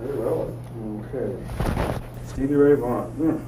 Very well. Okay. Stevie Ray Vaughan.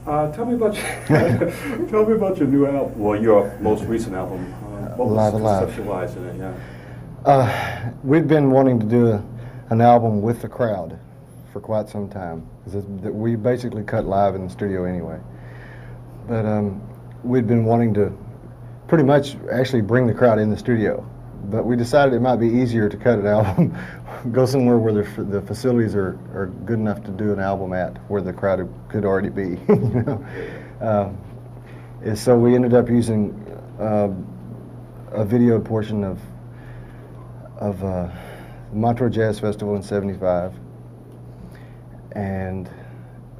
Tell me about tell me about your new album. Well, your most recent album. What was conceptualized in it? Yeah. We'd been wanting to do an album with the crowd for quite some time, because we basically cut live in the studio anyway. But we'd been wanting to pretty much actually bring the crowd in the studio. But we decided it might be easier to cut an album, go somewhere where the facilities are good enough to do an album at, where the crowd could already be. You know? And so we ended up using a video portion of the Montreux Jazz Festival in '75, and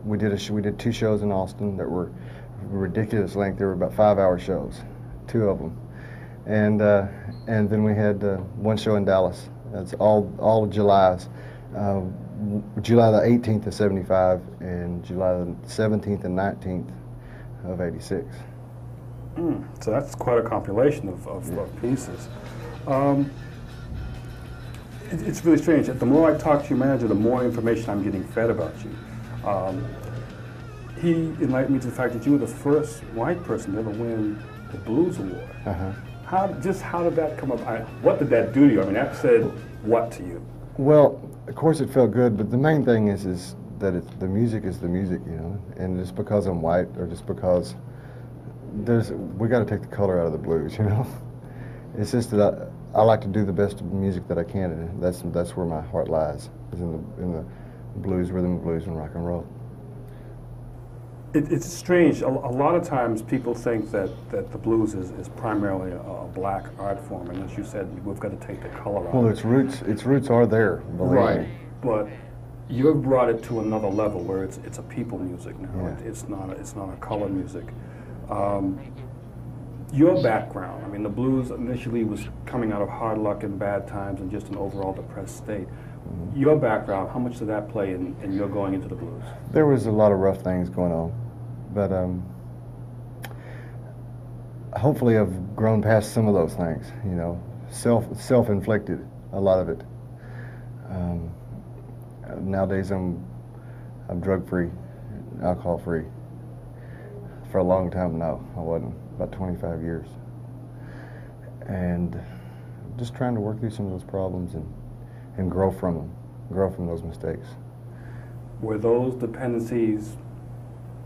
we did 2 shows in Austin that were ridiculous length. They were about 5-hour shows, 2 of them. And then we had 1 show in Dallas. That's all July's. July the 18th of '75 and July the 17th and 19th of '86. So that's quite a compilation of pieces. It's really strange. The more I talk to your manager, the more information I'm getting fed about you. He enlightened me to the fact that you were the first white person to ever win the Blues Award. How did that come up? What did that do to you? I mean, that said what to you? Well, of course it felt good, but the main thing is that the music is the music, you know. And just because I'm white, or just because we got to take the color out of the blues, you know. It's just that I like to do the best of the music that I can, and that's where my heart lies, is in the blues, rhythm and blues, and rock and roll. It's strange. A lot of times people think that the blues is primarily a black art form, and as you said, we've got to take the color out. Well, its roots are there, believe me. But you've brought it to another level where it's a people music now. Yeah. It's not a color music. Your background, I mean, the blues initially was coming out of hard luck and bad times and just an overall depressed state. Your background, how much did that play in your going into the blues? There was a lot of rough things going on, but hopefully I've grown past some of those things, you know, self-inflicted, a lot of it. Nowadays I'm drug-free, alcohol-free. For a long time, no, I wasn't. About 25 years. And just trying to work through some of those problems and grow from them, grow from those mistakes. Were those dependencies,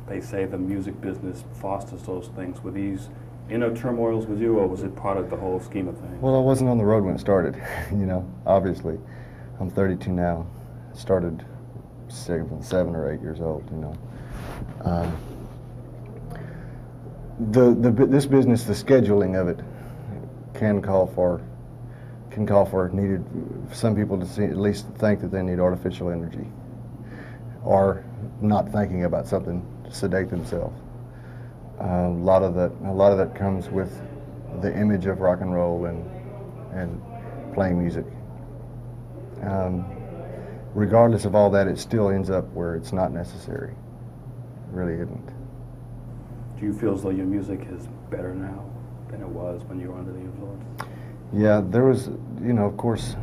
they say the music business fosters those things, were these inner turmoils with you, or was it part of the whole scheme of things? Well, I wasn't on the road when it started, you know, obviously. I'm 32 now. It started 7 or 8 years old, you know. This business, the scheduling of it, can call for needed some people to at least think that they need artificial energy, or not thinking about something to sedate themselves. A lot of that comes with the image of rock and roll and playing music. Regardless of all that, it still ends up where it's not necessary. It really isn't. Do you feel as though your music is better now than it was when you were under the influence? Yeah, there was, you know, of course,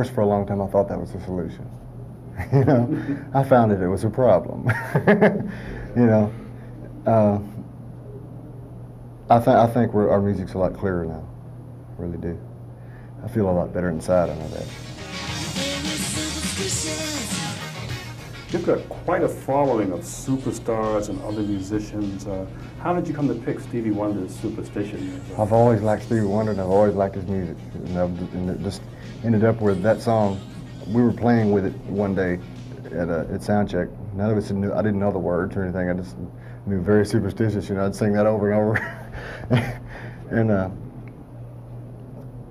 for a long time I thought that was the solution. You know, I found it was a problem. You know, I think our music's a lot clearer now. I really do. I feel a lot better inside, I know that. You've got quite a following of superstars and other musicians. How did you come to pick Stevie Wonder's Superstition? I've always liked Stevie Wonder, and I've always liked his music. And it just ended up with that song. We were playing with it one day at sound check. None of us knew. I didn't know the words or anything. I just knew very superstitious. You know, I'd sing that over and over. And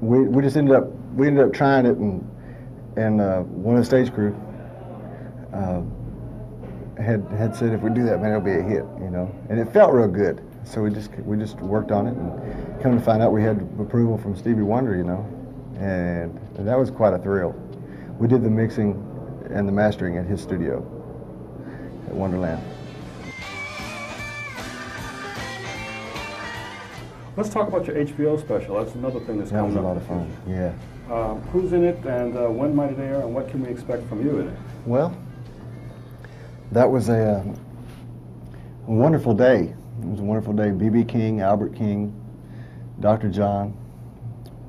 we just ended up trying it, and one of the stage crew had said, if we do that, man, it'll be a hit, you know. And it felt real good, so we just worked on it, and come to find out we had approval from Stevie Wonder, you know, and that was quite a thrill. We did the mixing and the mastering at his studio at Wonderland. Let's talk about your HBO special. That's another thing that's coming up. That was a lot of fun, yeah. Who's in it, and when might it air, and what can we expect from you in it? Well, that was a wonderful day. It was a wonderful day. B.B. King, Albert King, Dr. John,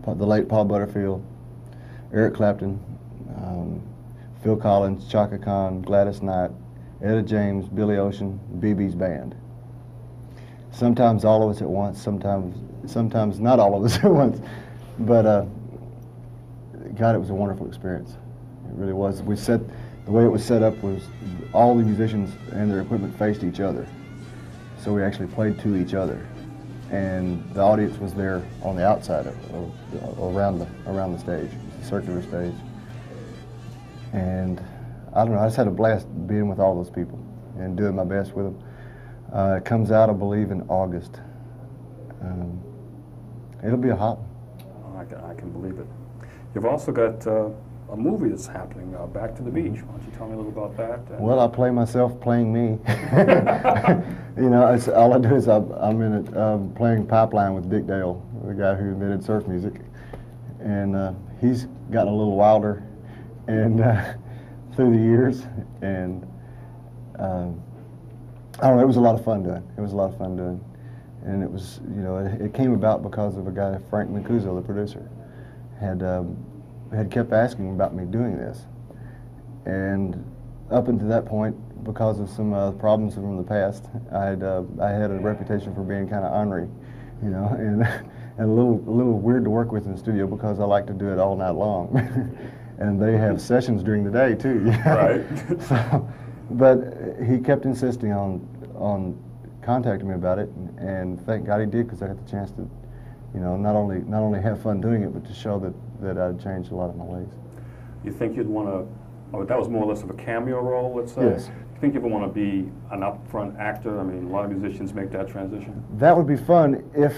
the late Paul Butterfield, Eric Clapton, Phil Collins, Chaka Khan, Gladys Knight, Etta James, Billy Ocean, B.B.'s band. Sometimes all of us at once, sometimes not all of us at once. But God, it was a wonderful experience. It really was. The way it was set up was all the musicians and their equipment faced each other. So we actually played to each other, and the audience was there on the outside around the stage, the circular stage. And I don't know, I just had a blast being with all those people and doing my best with them. It comes out, I believe, in August. It'll be a hot one. I can believe it. You've also got a movie that's happening, Back to the Beach. Why don't you tell me a little about that? Well, I play myself playing me. You know, all I do is I'm in it playing Pipeline with Dick Dale, the guy who invented surf music. And he's gotten a little wilder and through the years. And I don't know, it was a lot of fun doing. It was a lot of fun doing. And it was, you know, it came about because of a guy, Frank Mancuso, the producer, had kept asking about me doing this. And up until that point, because of some problems from the past, I had a reputation for being kind of ornery, you know, and a little weird to work with in the studio because I like to do it all night long. And they have sessions during the day too. Right. So, but he kept insisting on contacting me about it, and thank God he did, because I got the chance to, you know, not only have fun doing it, but to show that I'd changed a lot of my ways. You think you'd want to? Oh, that was more or less of a cameo role, let's say. Yes. You think you would want to be an upfront actor? I mean, a lot of musicians make that transition. That would be fun if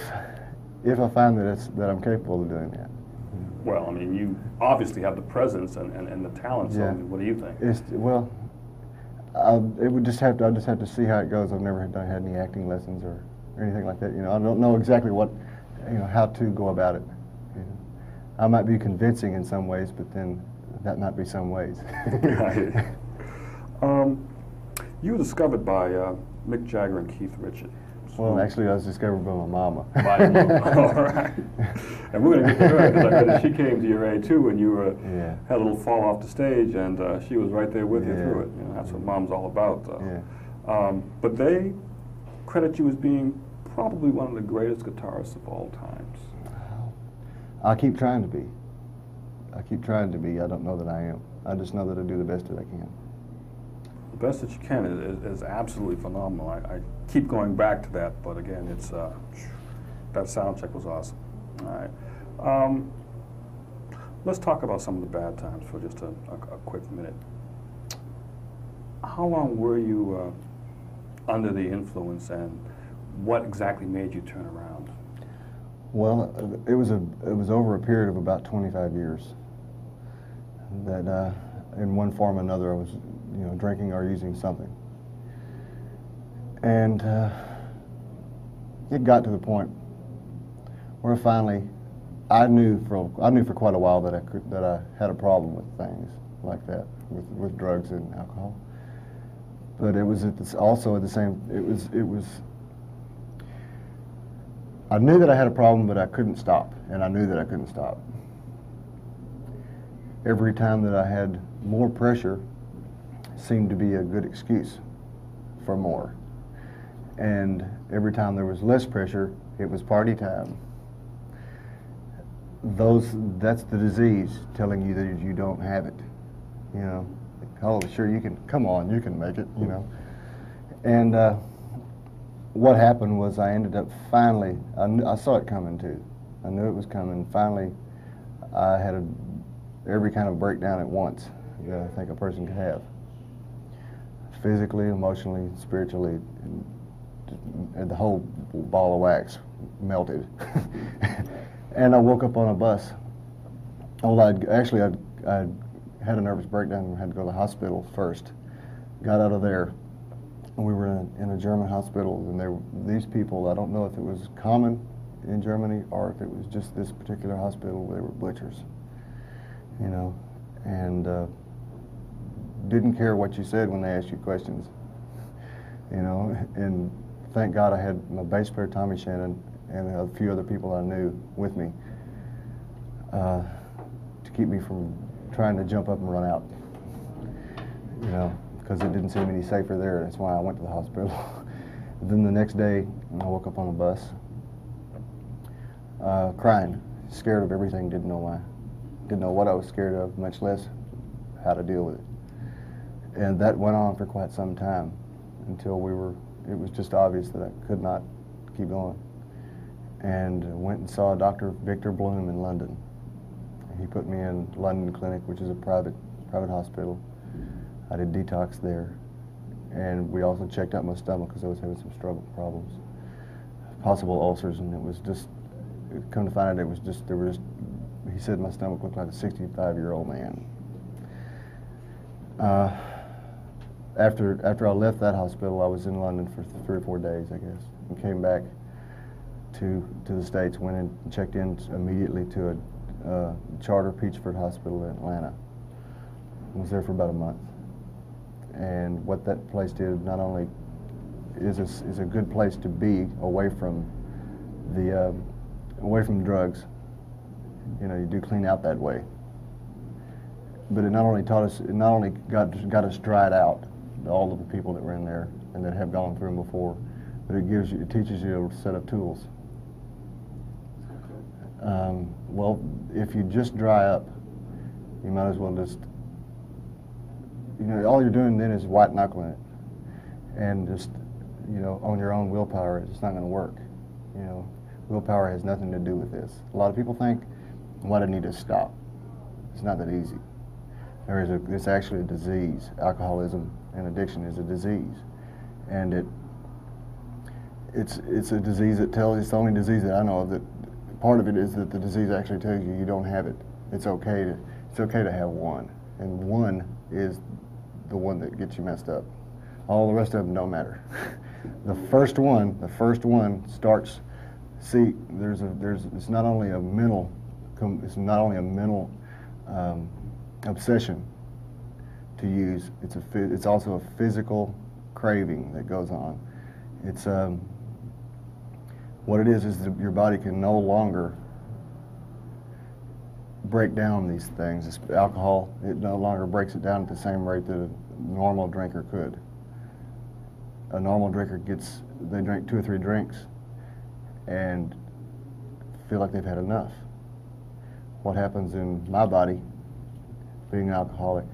I find that I'm capable of doing that. Well, I mean, you obviously have the presence and the talent. So, Yeah. I mean, what do you think? I'd just have to see how it goes. I've never had any acting lessons or anything like that. You know, I don't know exactly how to go about it. You know, I might be convincing in some ways, but then that might be some ways. You were discovered by Mick Jagger and Keith Richards. Well, actually, I was discovered by my mama. All right. And we're going to get to her, because I heard that she came to your aid too when you had a little fall off the stage, and she was right there with you through it. You know, that's what Mom's all about. But they credit you as being probably one of the greatest guitarists of all times. I keep trying to be. I keep trying to be. I don't know that I am. I just know that I do the best that I can. The best that you can is absolutely phenomenal. I keep going back to that, but again, it's that sound check was awesome. All right. Let's talk about some of the bad times for just a quick minute. How long were you under the influence, and what exactly made you turn around? Well, it was over a period of about 25 years that in one form or another I was, you know, drinking or using something. And it got to the point where finally I knew for quite a while that I had a problem with things like that, with drugs and alcohol. But it was also at the same, I knew that I had a problem, but I couldn't stop, and I knew that I couldn't stop. Every time that I had more pressure seemed to be a good excuse for more. And every time there was less pressure, it was party time. That's the disease telling you that you don't have it. You know, oh, sure, you can, come on, you can make it, you know. And what happened was I ended up finally, I saw it coming too. I knew it was coming. Finally, I had every kind of breakdown at once that I think a person could have. Physically, emotionally, spiritually, and the whole ball of wax melted. And I woke up on a bus. Well, I'd had a nervous breakdown and had to go to the hospital first. Got out of there, and we were in a German hospital, and these people, I don't know if it was common in Germany, or if it was just this particular hospital where they were butchers, you know, and didn't care what you said when they asked you questions, you know. And thank God I had my bass player Tommy Shannon and a few other people I knew with me to keep me from trying to jump up and run out, you know, because it didn't seem any safer there. That's why I went to the hospital. Then the next day, I woke up on a bus, crying, scared of everything, didn't know why. Didn't know what I was scared of, much less how to deal with it. And that went on for quite some time until it was just obvious that I could not keep going. And went and saw Dr. Victor Bloom in London. He put me in London Clinic, which is a private hospital. I did detox there. And we also checked out my stomach because I was having some struggle problems, possible ulcers, and it was just, come to find out, he said my stomach looked like a 65-year-old man. After I left that hospital, I was in London for 3 or 4 days, I guess, and came back to the States, went in and checked in immediately to a charter Peachford Hospital in Atlanta. I was there for about a month. And what that place did not only is a good place to be away from drugs. You know, you do clean out that way. But it not only got us dried out, all of the people that were in there and that have gone through them before, but it teaches you a set of tools. Well, if you just dry up, you might as well just, you know, all you're doing then is white knuckling it, and just, you know, on your own willpower, it's not going to work. You know, willpower has nothing to do with this. A lot of people think, "What I need to stop." It's not that easy. It's actually a disease. Alcoholism and addiction is a disease, and it's a disease that it's the only disease that I know of that. Part of it is that the disease actually tells you you don't have it. It's okay to have one, and one is the one that gets you messed up. All the rest of them don't matter. The first one starts. See, it's not only a mental obsession to use. It's also a physical craving that goes on. It's what it is that your body can no longer break down these things. It's alcohol, it no longer breaks it down at the same rate that a normal drinker could. A normal drinker they drink 2 or 3 drinks and feel like they've had enough. What happens in my body, being an alcoholic,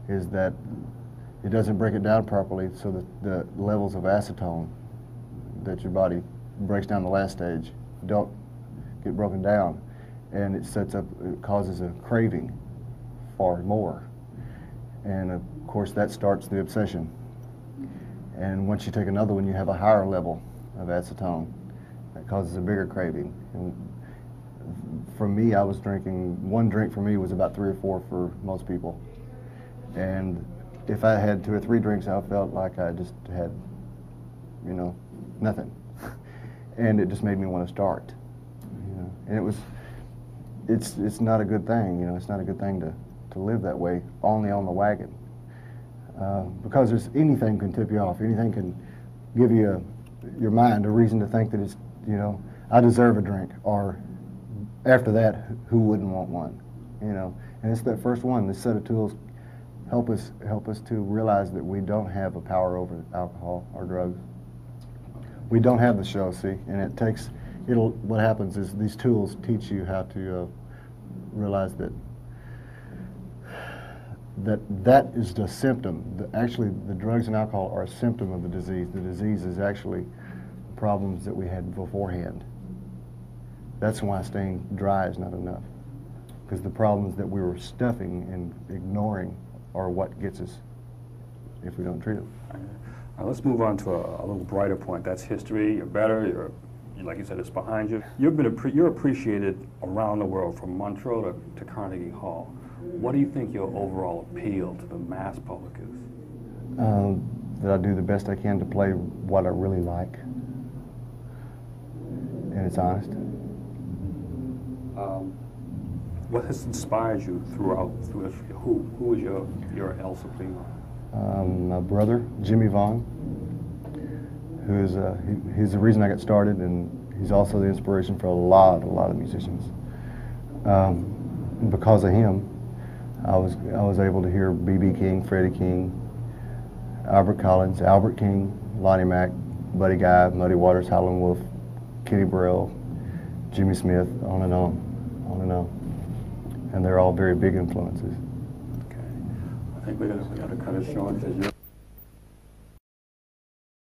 is that it doesn't break it down properly, so that the levels of acetone that your body breaks down the last stage don't get broken down, and it causes a craving for more, and of course that starts the obsession. And once you take another one, you have a higher level of acetone that causes a bigger craving. And for me, I was drinking, one drink for me was about 3 or 4 for most people, and if I had 2 or 3 drinks, I felt like I just had, you know, nothing. And it just made me want to start, you know. And it's not a good thing, you know. It's not a good thing to live that way, only on the wagon, because anything can tip you off. Anything can give you your mind a reason to think that it's, you know, I deserve a drink, or after that, who wouldn't want one, you know. And it's that first one. This set of tools help us to realize that we don't have a power over alcohol or drugs. We don't have the show, see, and what happens is these tools teach you how to realize that is the symptom. Actually, the drugs and alcohol are a symptom of the disease. The disease is actually problems that we had beforehand. That's why staying dry is not enough, because the problems that we were stuffing and ignoring are what gets us if we don't treat them. Let's move on to a little brighter point. That's history. You're better. Like you said, it's behind you. You're appreciated around the world, from Montreux to Carnegie Hall. What do you think your overall appeal to the mass public is? That I do the best I can to play what I really like, and it's honest. What has inspired you through this? Who is your El Supremo? My brother, Jimmy Vaughan, who is he's the reason I got started, and he's also the inspiration for a lot of musicians. And because of him, I was able to hear B.B. King, Freddie King, Albert Collins, Albert King, Lonnie Mack, Buddy Guy, Muddy Waters, Howlin' Wolf, Kenny Burrell, Jimmy Smith, on and on, on and on. And they're all very big influences. Okay. I think we got to cut it short because you're